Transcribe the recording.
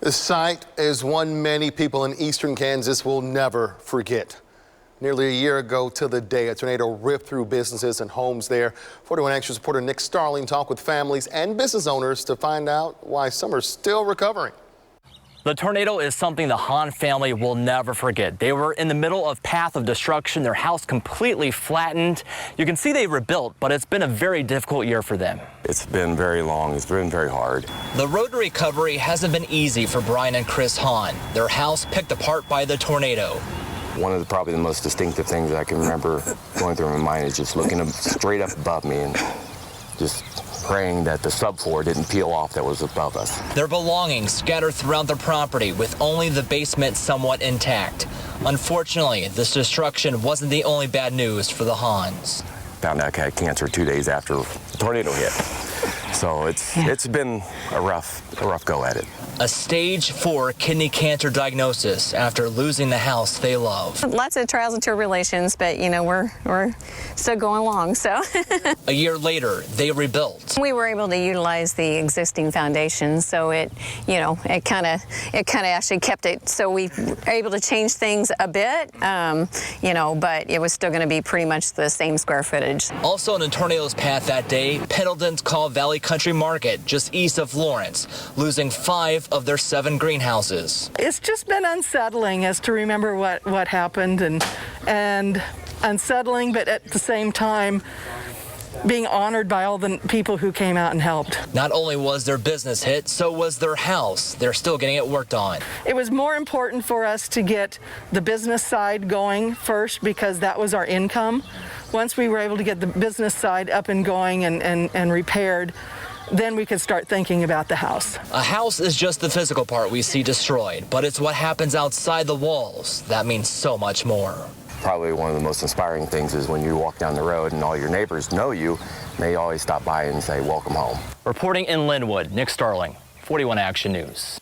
The sight is one many people in eastern Kansas will never forget. Nearly a year ago to the day, a tornado ripped through businesses and homes there. 41 Action's reporter Nick Starling talked with families and business owners to find out why some are still recovering. The tornado is something the Hahn family will never forget. They were in the middle of path of destruction, their house completely flattened. You can see they rebuilt, but it's been a very difficult year for them. It's been very long. It's been very hard. The road to recovery hasn't been easy for Brian and Chris Hahn. Their house picked apart by the tornado. One of probably the most distinctive things I can remember going through my mind is just looking straight up above me and just praying that the subfloor didn't peel off that was above us. Their belongings scattered throughout the property with only the basement somewhat intact. Unfortunately, this destruction wasn't the only bad news for the Hahns. Found out I had cancer 2 days after the tornado hit. So it's been a rough go at it. A stage 4 kidney cancer diagnosis after losing the house they love. Lots of trials and tribulations, but you know, we're still going along, so. A year later, they rebuilt. We were able to utilize the existing foundation, so it kind of actually kept it, so we were able to change things a bit, but it was still going to be pretty much the same square footage. Also in the tornado's path that day, Pendleton's Call Valley Country Market, just east of Lawrence, losing 5 of their 7 greenhouses. It's just been unsettling as to remember what happened and unsettling, but at the same time being honored by all the people who came out and helped. Not only was their business hit, so was their house. They're still getting it worked on. It was more important for us to get the business side going first because that was our income. Once we were able to get the business side up and going and repaired, then we could start thinking about the house. A house is just the physical part we see destroyed, but it's what happens outside the walls that means so much more. Probably one of the most inspiring things is when you walk down the road and all your neighbors know you, and they always stop by and say, "Welcome home." Reporting in Linwood, Nick Starling, 41 Action News.